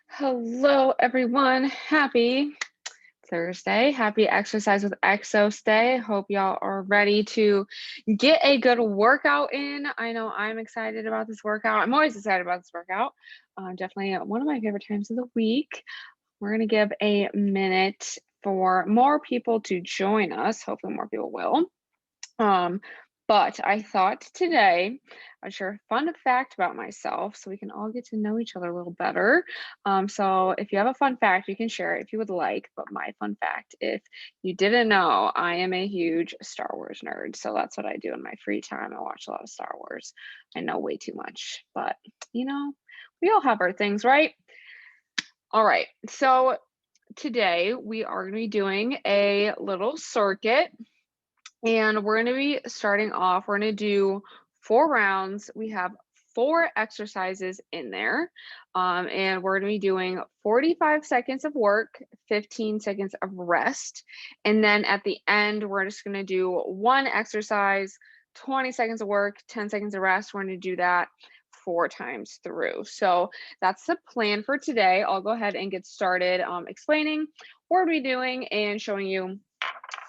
Hello, everyone. Happy Thursday. Happy Exercise with Exos Day. Hope y'all are ready to get a good workout in. I know I'm excited about this workout. I'm always excited about this workout. Definitely one of my favorite times of the week. We're going to give a minute for more people to join us. Hopefully, more people will. Um, but I thought today I'd share a fun fact about myself so we can all get to know each other a little better. So if you have a fun fact, you can share it if you would like. But my fun fact, if you didn't know, I am a huge Star Wars nerd. So that's what I do in my free time. I watch a lot of Star Wars. I know way too much, but we all have our things, right? All right. So today we are going to be doing a little circuit. And we're going to be starting off, we're going to do 4 rounds. We have 4 exercises in there. And we're going to be doing 45 seconds of work, 15 seconds of rest. And then at the end, we're just going to do 1 exercise, 20 seconds of work, 10 seconds of rest. We're going to do that 4 times through. So that's the plan for today. I'll go ahead and get started explaining what we're doing and showing you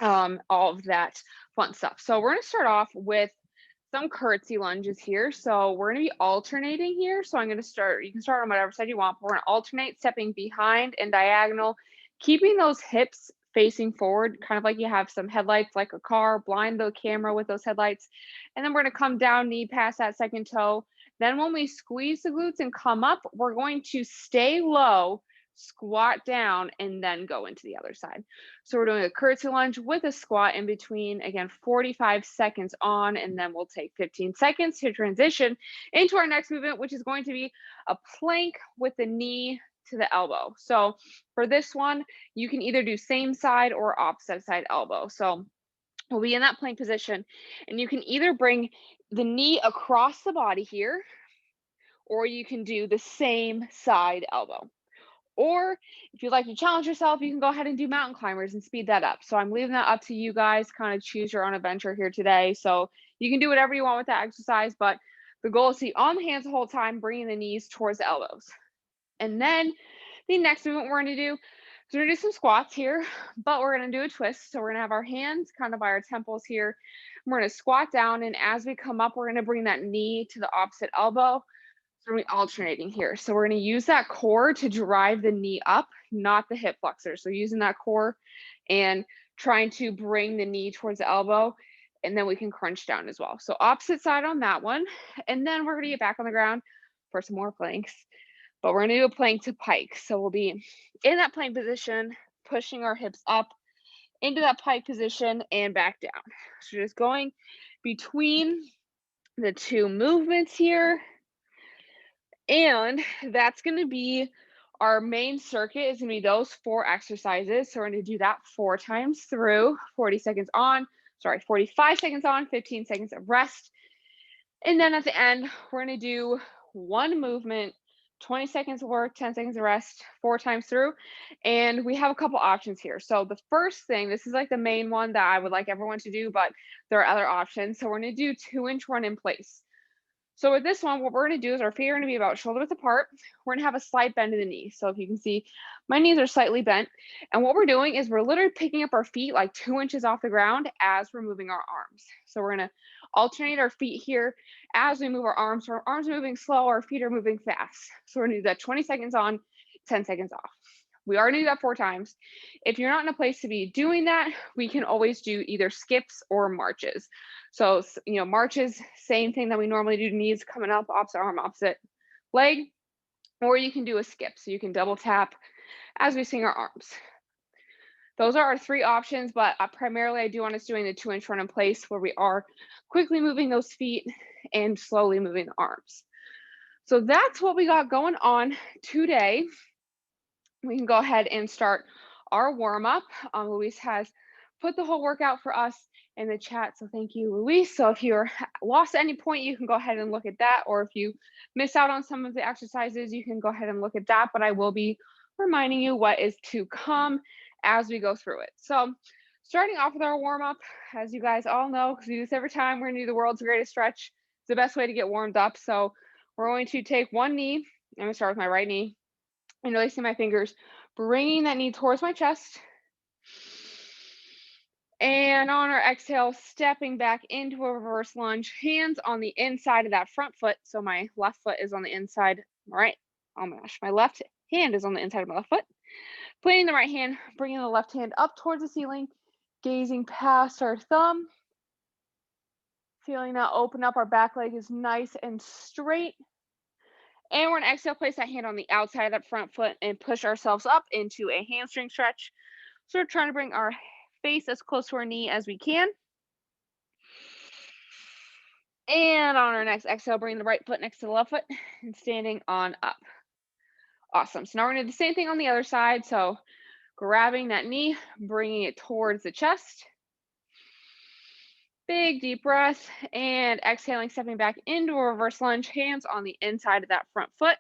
all of that fun stuff. So we're going to start off with some curtsy lunges here. So we're going to be alternating here. So I'm going to start, you can start on whatever side you want, but we're going to alternate stepping behind and diagonal, keeping those hips facing forward, kind of like you have some headlights like a car, blind the camera with those headlights. And then we're going to come down, knee past that second toe. Then when we squeeze the glutes and come up, we're going to stay low, squat down, and then go into the other side. So we're doing a curtsy lunge with a squat in between, again, 45 seconds on, and then we'll take 15 seconds to transition into our next movement, which is going to be a plank with the knee to the elbow. So for this one, you can either do same side or opposite side elbow. So we'll be in that plank position, and you can either bring the knee across the body here, or you can do the same side elbow. Or if you'd like to challenge yourself, you can go ahead and do mountain climbers and speed that up. So I'm leaving that up to you guys, kind of choose your own adventure here today. So you can do whatever you want with that exercise, but the goal is to be on the hands the whole time, bringing the knees towards the elbows. And then the next movement we're going to do is we're going to do some squats here, but we're going to do a twist. So we're going to have our hands kind of by our temples here. We're going to squat down, and as we come up, we're going to bring that knee to the opposite elbow. So we're alternating here. So we're going to use that core to drive the knee up, not the hip flexor. So using that core and trying to bring the knee towards the elbow, and then we can crunch down as well. So opposite side on that one. And then we're going to get back on the ground for some more planks, but we're going to do a plank to pike. So we'll be in that plank position, pushing our hips up into that pike position and back down. So just going between the two movements here. And that's going to be our main circuit is going to be those 4 exercises. So we're going to do that 4 times through, 45 seconds on, 15 seconds of rest. And then at the end, we're going to do one movement, 20 seconds of work, 10 seconds of rest, 4 times through. And we have a couple options here. So the first thing, this is like the main one that I would like everyone to do, but there are other options. So we're going to do 2-inch run in place. So with this one, what we're going to do is our feet are going to be about shoulder width apart. We're going to have a slight bend in the knee. So if you can see, my knees are slightly bent. And what we're doing is we're literally picking up our feet like 2 inches off the ground as we're moving our arms. So we're going to alternate our feet here as we move our arms. So our arms are moving slow, our feet are moving fast. So we're going to do that 20 seconds on, 10 seconds off. We already do that 4 times. If you're not in a place to be doing that, we can always do either skips or marches. So, marches, same thing that we normally do, knees coming up, opposite arm, opposite leg, or you can do a skip. So you can double tap as we swing our arms. Those are our 3 options, but primarily I do want us doing the 2-inch run in place where we are quickly moving those feet and slowly moving the arms. So that's what we got going on today. We can go ahead and start our warm-up. Luis has put the whole workout for us in the chat, so thank you, Luis. So if you're lost at any point, you can go ahead and look at that, or if you miss out on some of the exercises, you can go ahead and look at that, but I will be reminding you what is to come as we go through it. So starting off with our warm-up, as you guys all know, because we do this every time, we're going to do the world's greatest stretch. It's the best way to get warmed up. So we're going to take one knee. I'm going to start with my right knee. Interlacing my fingers, bringing that knee towards my chest. And on our exhale, stepping back into a reverse lunge, hands on the inside of that front foot. So my left foot is on the inside, right? Oh my gosh, my left hand is on the inside of my left foot. Pointing the right hand, bringing the left hand up towards the ceiling, gazing past our thumb. Feeling that open up, our back leg is nice and straight. And we're gonna exhale, place that hand on the outside of that front foot and push ourselves up into a hamstring stretch. So we're trying to bring our face as close to our knee as we can. And on our next exhale, bring the right foot next to the left foot and standing on up. Awesome. So now we're gonna do the same thing on the other side. So grabbing that knee, bringing it towards the chest. Big deep breath and exhaling, stepping back into a reverse lunge, hands on the inside of that front foot.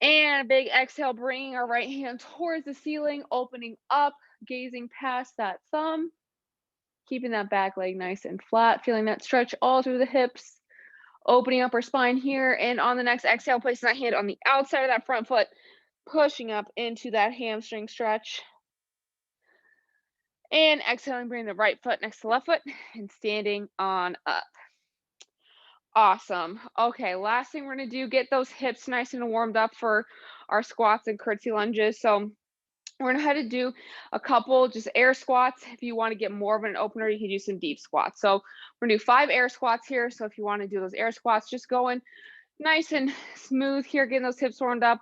And a big exhale, bringing our right hand towards the ceiling, opening up, gazing past that thumb, keeping that back leg nice and flat, feeling that stretch all through the hips, opening up our spine here. And on the next exhale, placing that hand on the outside of that front foot, pushing up into that hamstring stretch. And exhaling, bring the right foot next to the left foot and standing on up. Awesome. Okay, last thing we're gonna do, get those hips nice and warmed up for our squats and curtsy lunges. So we're gonna head to do a couple just air squats. If you want to get more of an opener, you can do some deep squats. So we're gonna do 5 air squats here. So if you want to do those air squats, just going nice and smooth here, getting those hips warmed up.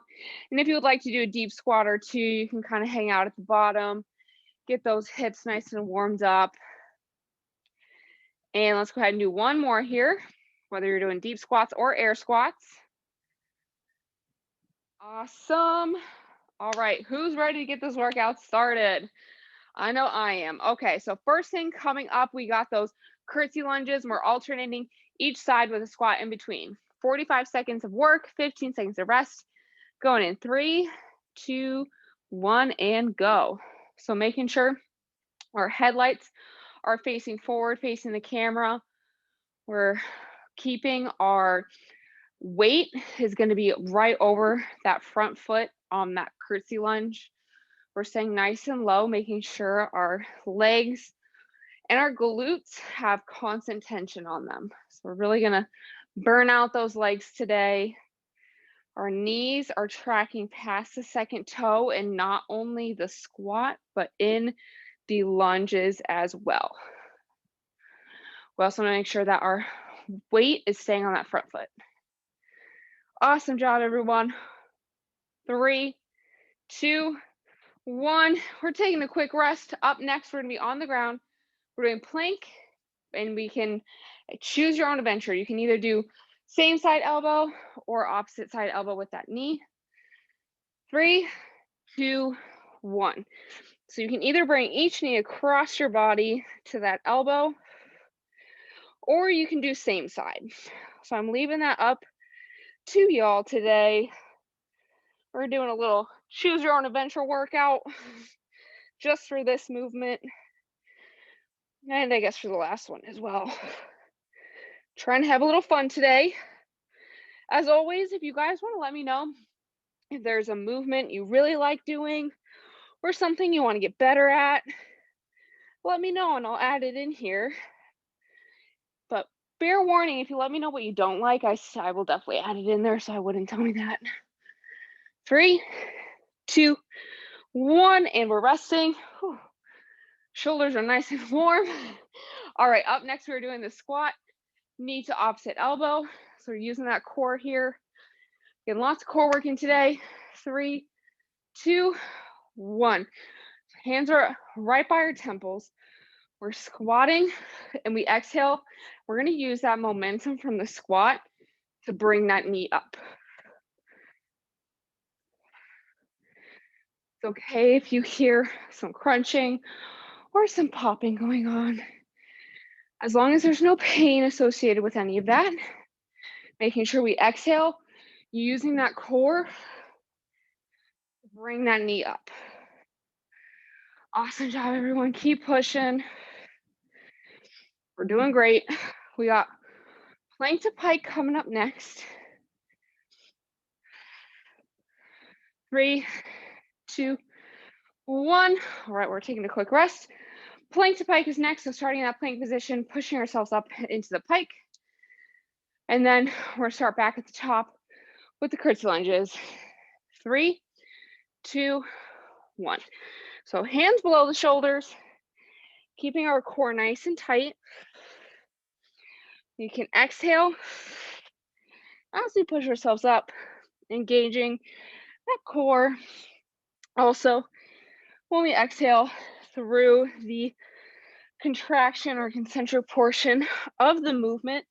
And if you would like to do a deep squat or two, you can kind of hang out at the bottom, get those hips nice and warmed up. And let's go ahead and do one more here, whether you're doing deep squats or air squats. Awesome. All right, who's ready to get this workout started? I know I am. Okay, so first thing coming up, we got those curtsy lunges. We're alternating each side with a squat in between. 45 seconds of work, 15 seconds of rest. Going in 3, 2, 1, and go. So making sure our headlights are facing forward, facing the camera. We're keeping our weight is going to be right over that front foot on that curtsy lunge. We're staying nice and low, making sure our legs and our glutes have constant tension on them. So we're really going to burn out those legs today. Our knees are tracking past the second toe and not only the squat, but in the lunges as well. We also want to make sure that our weight is staying on that front foot. Awesome job, everyone. 3, 2, 1. We're taking a quick rest. Up next, we're going to be on the ground. We're doing plank, and we can choose your own adventure. You can either do same side elbow or opposite side elbow with that knee. 3, 2, 1. So you can either bring each knee across your body to that elbow, or you can do same side. So I'm leaving that up to y'all today. We're doing a little choose your own adventure workout just for this movement. And I guess for the last one as well. Trying to have a little fun today. As always, if you guys want to let me know if there's a movement you really like doing or something you want to get better at, let me know and I'll add it in here. But fair warning, if you let me know what you don't like, I will definitely add it in there, so I wouldn't tell me that. 3, 2, 1, and we're resting. Whew. Shoulders are nice and warm. All right, up next, we're doing the squat, knee to opposite elbow. So we're using that core here. Getting lots of core working today. 3, 2, 1. Hands are right by our temples. We're squatting and we exhale. We're going to use that momentum from the squat to bring that knee up. It's okay if you hear some crunching or some popping going on. As long as there's no pain associated with any of that, making sure we exhale, using that core to bring that knee up. Awesome job, everyone. Keep pushing. We're doing great. We got plank to pike coming up next. 3, 2, 1. All right, we're taking a quick rest. Plank to pike is next. So starting in that plank position, pushing ourselves up into the pike. And then we're going to start back at the top with the curtsy lunges. 3, 2, 1. So hands below the shoulders, keeping our core nice and tight. You can exhale as we push ourselves up, engaging that core. Also, when we exhale through the contraction or concentric portion of the movement,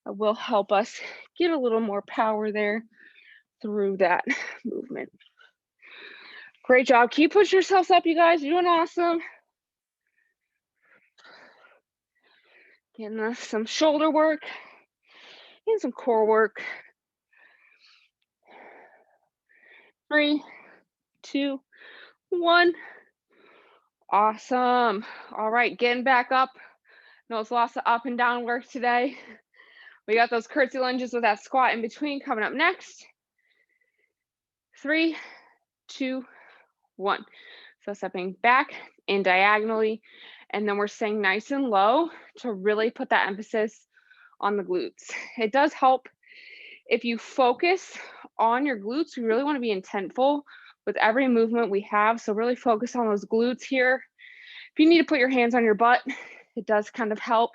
it will help us get a little more power there through that movement. Great job. Keep pushing yourselves up, you guys. You're doing awesome. Getting us some shoulder work and some core work. 3, 2, 1. Awesome. All right, getting back up. No, it's lots of up and down work today. We got those curtsy lunges with that squat in between coming up next. 3, 2, 1. So stepping back and diagonally, and then we're staying nice and low to really put that emphasis on the glutes. It does help if you focus on your glutes. We really want to be intentful with every movement we have. So really focus on those glutes here. If you need to put your hands on your butt, it does kind of help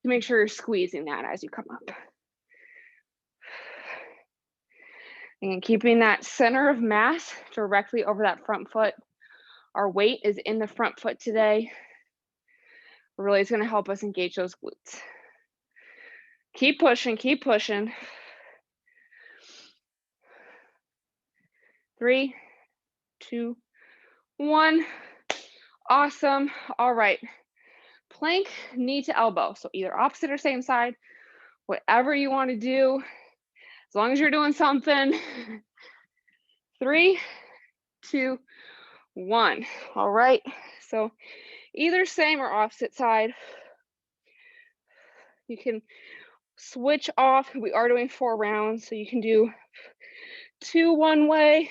to make sure you're squeezing that as you come up. And keeping that center of mass directly over that front foot. Our weight is in the front foot today. Really is going to help us engage those glutes. Keep pushing, keep pushing. 3, 2, 1. Awesome. All right. Plank, knee to elbow. So either opposite or same side, whatever you want to do, as long as you're doing something. 3, 2, 1. All right. So either same or opposite side. You can switch off. We are doing 4 rounds, so you can do 2 one way,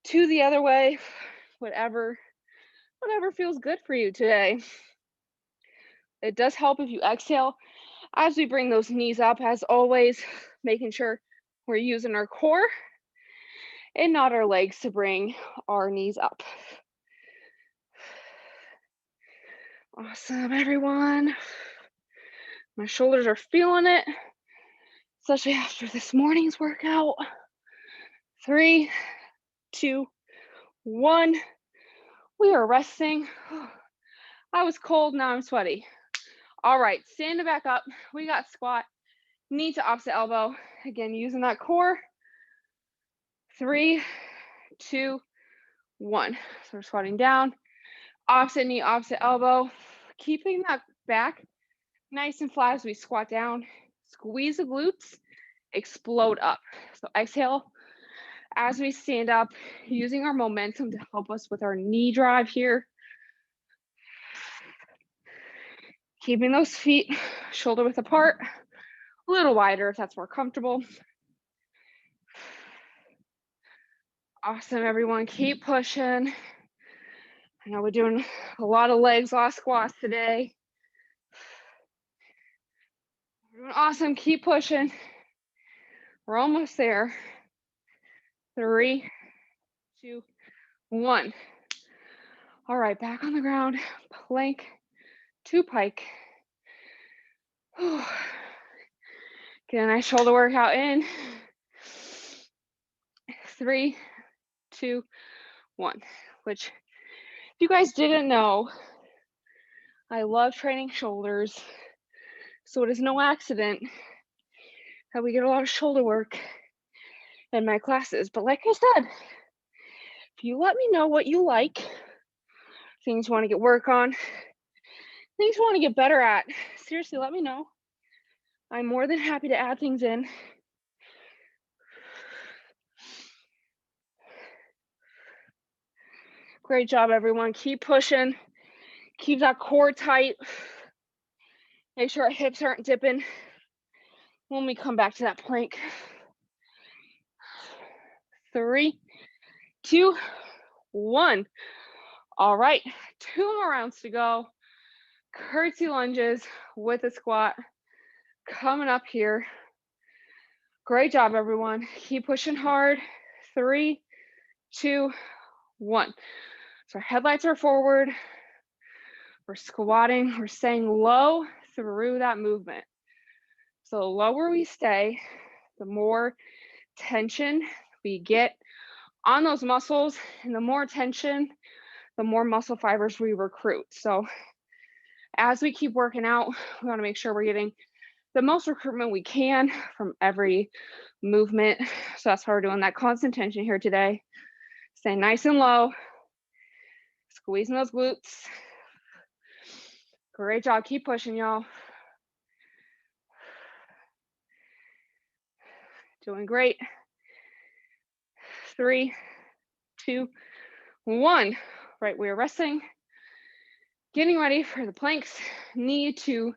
2 the other way, whatever feels good for you today. It does help if you exhale as we bring those knees up, as always, making sure we're using our core and not our legs to bring our knees up. Awesome, everyone. My shoulders are feeling it, especially after this morning's workout. 3, 2, 1. We are resting. I was cold, now I'm sweaty. All right, stand back up. We got squat, knee to opposite elbow. Again, using that core. 3, 2, 1. So we're squatting down. Opposite knee, opposite elbow. Keeping that back nice and flat as we squat down. Squeeze the glutes, explode up. So exhale as we stand up, using our momentum to help us with our knee drive here. Keeping those feet shoulder width apart, a little wider if that's more comfortable. Awesome, everyone. Keep pushing. I know we're doing a lot of legs, a lot of squats today. We're doing awesome. Keep pushing. We're almost there. 3, 2, 1. All right, back on the ground. Plank to pike. Get a nice shoulder workout in. 3, 2, 1. Which, if you guys didn't know, I love training shoulders. So it is no accident that we get a lot of shoulder work in my classes. But like I said, if you let me know what you like, things you want to get work on, things you want to get better at, seriously, let me know. I'm more than happy to add things in. Great job, everyone. Keep pushing. Keep that core tight. Make sure our hips aren't dipping when we come back to that plank. 3, 2, 1. All right, 2 more rounds to go. Curtsy lunges with a squat coming up here. Great job, everyone. Keep pushing hard. 3, 2, 1. So our headlights are forward. We're squatting. We're staying low through that movement. So the lower we stay, the more tension we get on those muscles, and the more tension, the more muscle fibers we recruit. So as we keep working out, we want to make sure we're getting the most recruitment we can from every movement. So that's why we're doing that constant tension here today. Stay nice and low, squeezing those glutes. Great job, keep pushing, y'all. Doing great. 3, 2, 1. Right, we're resting, getting ready for the planks, knee to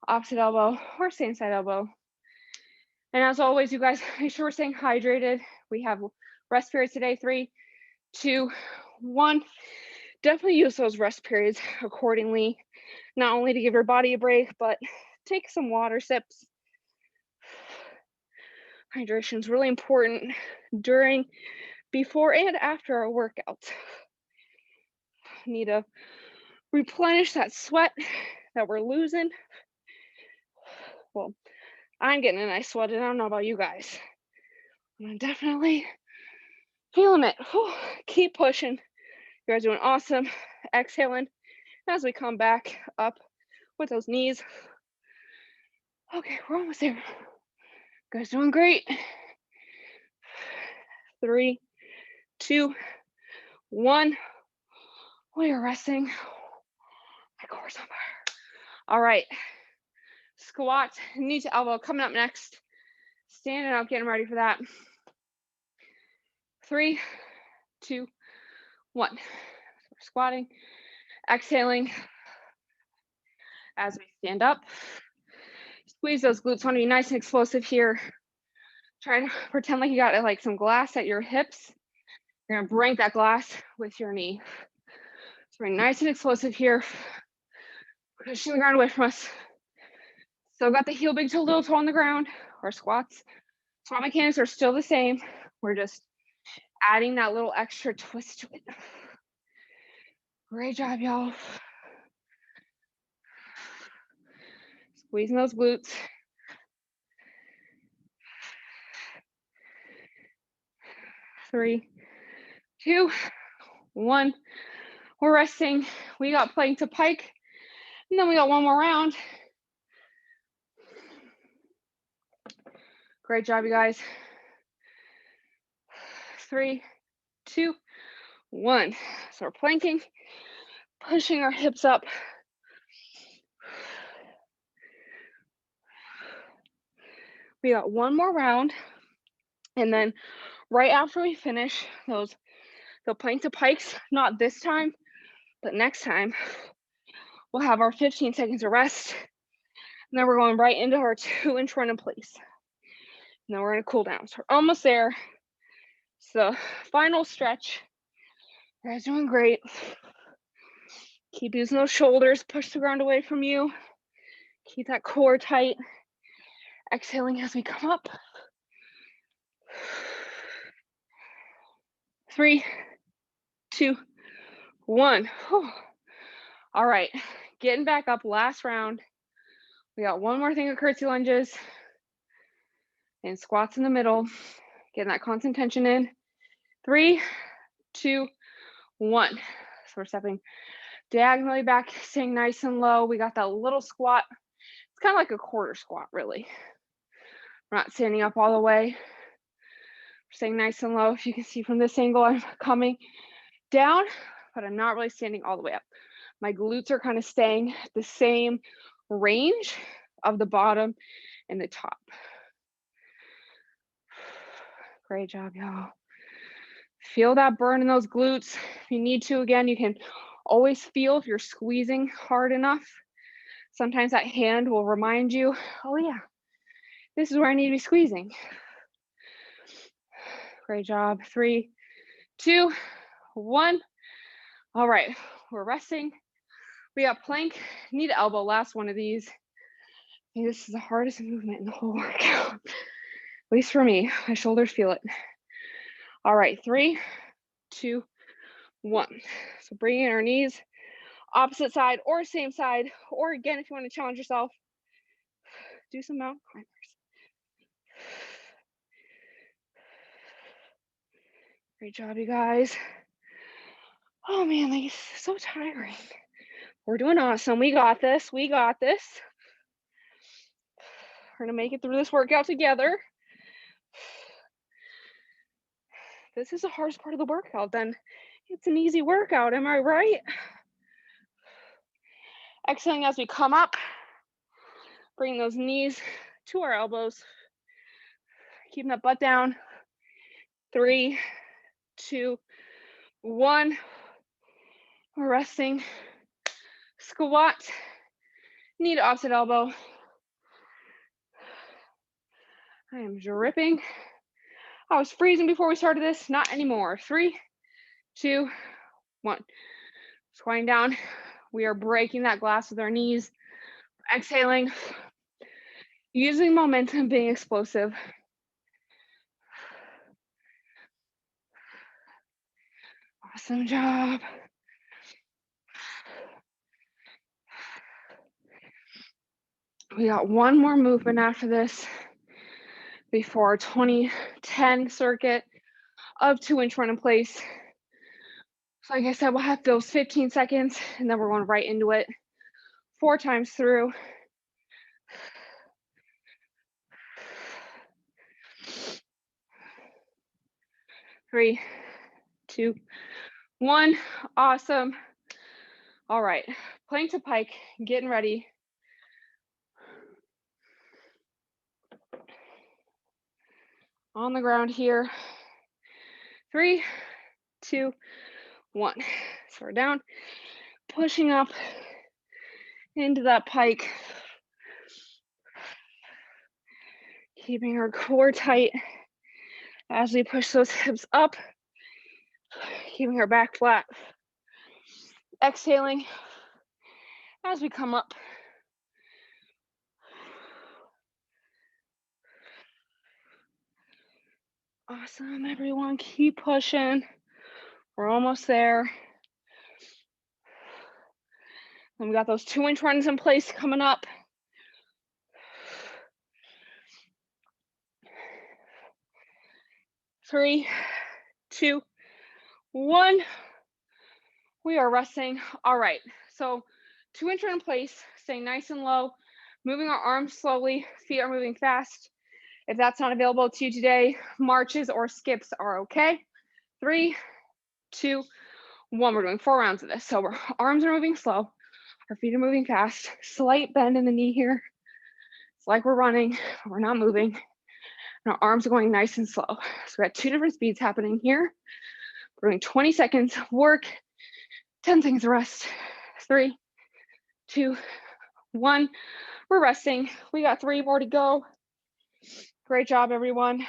opposite elbow or same side elbow. And as always, you guys, make sure we're staying hydrated. We have rest periods today, 3, 2, 1. Definitely use those rest periods accordingly, not only to give your body a break, but take some water sips. Hydration is really important during, before, and after our workouts. Need to replenish that sweat that we're losing. Well, I'm getting a nice sweat, and I don't know about you guys. I'm definitely feeling it. Whew. Keep pushing. You guys are doing awesome. Exhaling as we come back up with those knees. Okay, we're almost there. You guys doing great. 3, 2, 1. We are resting. My core's on fire. All right. Squat, knee to elbow coming up next. Standing up, getting ready for that. 3, 2, 1. So we're squatting, exhaling as we stand up. Squeeze those glutes. Want to be nice and explosive here. Try to pretend like you got like some glass at your hips. You're gonna break that glass with your knee. So we're nice and explosive here. Pushing the ground away from us. Still got the heel big toe, little toe on the ground. Our squats. Squat mechanics are still the same. We're just adding that little extra twist to it. Great job, y'all. Squeezing those glutes. 3, 2, 1. We're resting. We got plank to pike, and then we got one more round. Great job, you guys. 3, 2, 1. So we're planking, pushing our hips up. We got one more round, and then right after we finish the plank to pikes, not this time, but next time, we'll have our 15 seconds of rest, and then we're going right into our 2-inch run in place. And then we're gonna cool down. So we're almost there. So final stretch. You guys doing great. Keep using those shoulders, push the ground away from you. Keep that core tight. Exhaling as we come up. 3, 2, 1. Whew. All right, getting back up, last round. We got one more thing of curtsy lunges and squats in the middle. Getting that constant tension in. 3, 2, 1. So we're stepping diagonally back, staying nice and low. We got that little squat. It's kind of like a quarter squat, really. We're not standing up all the way. We're staying nice and low. If you can see from this angle, I'm coming down, but I'm not really standing all the way up. My glutes are kind of staying at the same range of the bottom and the top. Great job, y'all. Feel that burn in those glutes. If you need to, again, you can always feel if you're squeezing hard enough. Sometimes that hand will remind you, oh yeah, this is where I need to be squeezing. Great job. 3, 2, 1. All right, we're resting. We got plank, knee to elbow, last one of these. I think this is the hardest movement in the whole workout. At least for me, my shoulders feel it. All right, 3, 2, 1. So bringing our knees opposite side or same side, or again, if you want to challenge yourself, do some mountain climbers. Great job, you guys. Oh man, like it's so tiring. We're doing awesome. We got this. We got this. We're gonna make it through this workout together. This is the hardest part of the workout, then it's an easy workout, am I right? Exhaling as we come up, bring those knees to our elbows, keeping that butt down. 3, 2, 1. We're resting. Squat, knee to opposite elbow. I am dripping. I was freezing before we started this, not anymore. 3, 2, 1. Squatting down. We are breaking that glass with our knees. Exhaling. Using momentum, being explosive. Awesome job. We got one more movement after this before our 20-10 circuit of 2-inch run in place. So like I said, we'll have those 15 seconds and then we're going right into it 4 times through. Three, 2, 1. Awesome. All right, plank to pike, getting ready. On the ground here. 3, 2, 1. So we're down, pushing up into that pike. Keeping our core tight as we push those hips up. Keeping our back flat. Exhaling as we come up. Awesome, everyone. Keep pushing. We're almost there. And we got those 2-inch runs in place coming up. 3, 2, 1. We are resting. All right, so 2-inch run in place, staying nice and low, moving our arms slowly, feet are moving fast. If that's not available to you today, marches or skips are okay. 3, 2, 1. We're doing 4 rounds of this. So our arms are moving slow, our feet are moving fast, slight bend in the knee here. It's like we're running, we're not moving. And our arms are going nice and slow. So we got 2 different speeds happening here. We're doing 20 seconds of work, 10 seconds of rest. 3, 2, 1. We're resting. We got 3 more to go. Great job, everyone.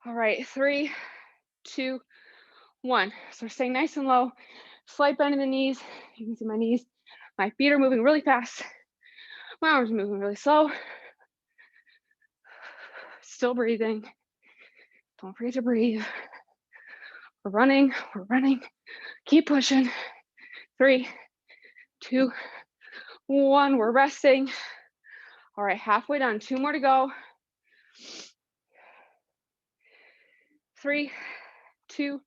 All right, 3, 2, 1. So we're staying nice and low. Slight bend in the knees. You can see my knees. My feet are moving really fast. My arms are moving really slow. Still breathing. Don't forget to breathe. We're running. We're running. Keep pushing. 3, 2, 1. We're resting. All right, halfway done. 2 more to go. 3, 2,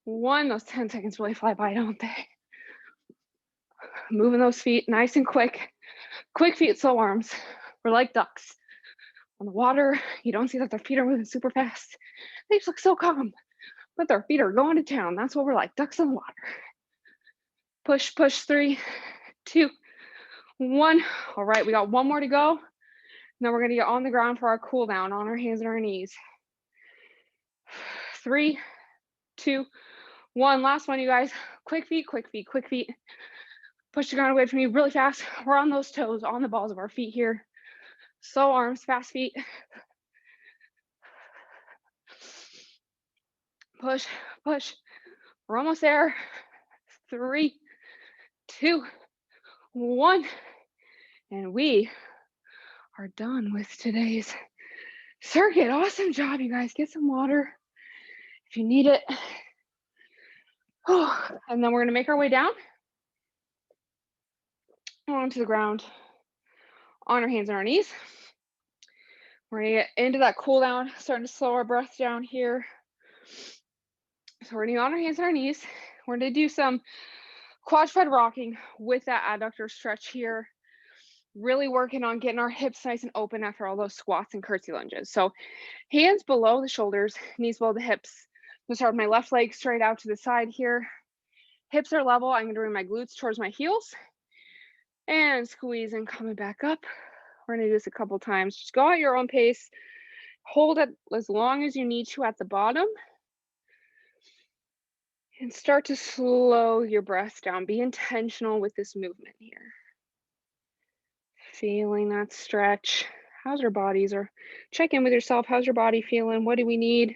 1. Those 10 seconds really fly by, don't they? Moving those feet nice and quick. Quick feet, slow arms. We're like ducks. On the water, you don't see that their feet are moving super fast. They just look so calm, but their feet are going to town. That's what we're like, ducks in the water. Push, push. 3, 2, 1. All right, we got 1 more to go. Now we're gonna get on the ground for our cool down on our hands and our knees. 3, 2, 1. Last one, you guys. Quick feet, quick feet, quick feet. Push the ground away from you really fast. We're on those toes, on the balls of our feet here. Slow arms, fast feet. Push, push. We're almost there. 3, 2, 1. And we are done with today's circuit. Awesome job, you guys. Get some water if you need it. And then we're going to make our way down onto the ground on our hands and our knees. We're going to get into that cool down, starting to slow our breath down here. So we're going to be on our hands and our knees. We're going to do some quadruped rocking with that adductor stretch here. Really working on getting our hips nice and open after all those squats and curtsy lunges. So hands below the shoulders, knees below the hips. I'm going to start with my left leg straight out to the side here. Hips are level. I'm going to bring my glutes towards my heels and squeeze and coming back up. We're going to do this a couple times. Just go at your own pace. Hold it as long as you need to at the bottom. And start to slow your breath down. Be intentional with this movement here. Feeling that stretch. How's your bodies? Or check in with yourself. How's your body feeling? What do we need?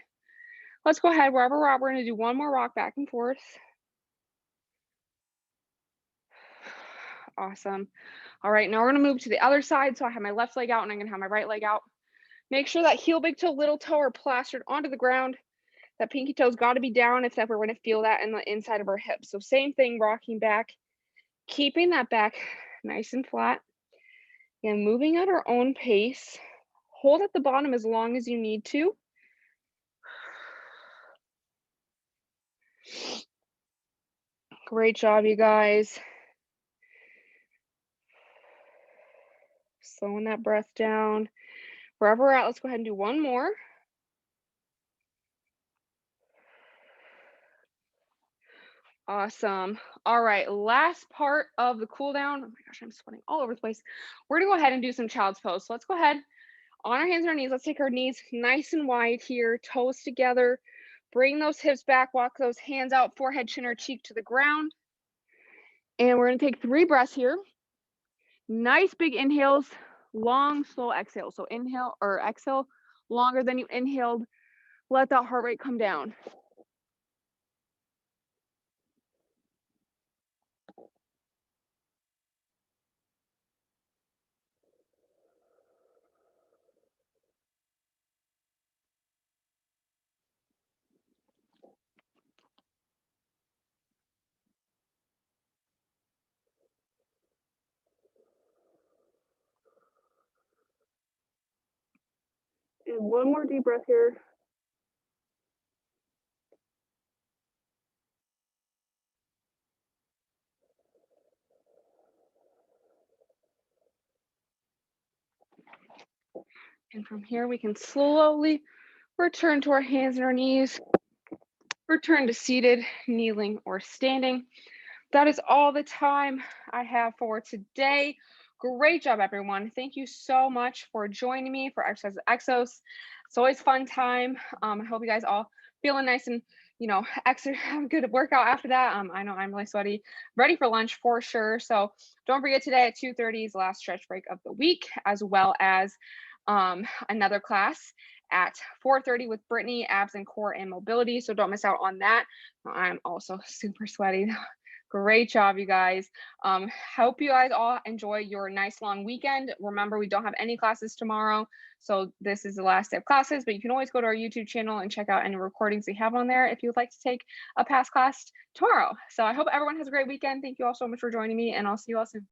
Let's go ahead. Wherever we're at, we're going to do one more rock back and forth. Awesome. All right, now we're going to move to the other side. So I have my left leg out and I'm going to have my right leg out. Make sure that heel, big toe, little toe are plastered onto the ground. That pinky toe's got to be down if that we're going to feel that in the inside of our hips. So same thing, rocking back, keeping that back nice and flat. And moving at our own pace. Hold at the bottom as long as you need to. Great job, you guys. Slowing that breath down. Wherever we're at, let's go ahead and do one more. Awesome. All right, last part of the cool down. Oh my gosh, I'm sweating all over the place. We're gonna go ahead and do some child's pose. So let's go ahead on our hands and our knees. Let's take our knees nice and wide here, toes together. Bring those hips back, walk those hands out, forehead, chin, or cheek to the ground. And we're gonna take 3 breaths here. Nice big inhales, long, slow exhale. So inhale or exhale longer than you inhaled. Let that heart rate come down. And one more deep breath here. And from here, we can slowly return to our hands and our knees. Return to seated, kneeling, or standing. That is all the time I have for today. Great job, everyone. Thank you so much for joining me for Exercise with Exos. It's always fun time. I hope you guys all feeling nice and, have a good workout after that. I know I'm really sweaty, ready for lunch for sure. So don't forget today at 2:30 is the last stretch break of the week, as well as another class at 4:30 with Brittany, abs and core and mobility. So don't miss out on that. I'm also super sweaty. Great job, you guys. Hope you guys all enjoy your nice long weekend. Remember, we don't have any classes tomorrow. So this is the last day of classes, but you can always go to our YouTube channel and check out any recordings we have on there if you would like to take a past class tomorrow. So I hope everyone has a great weekend. Thank you all so much for joining me, and I'll see you all soon.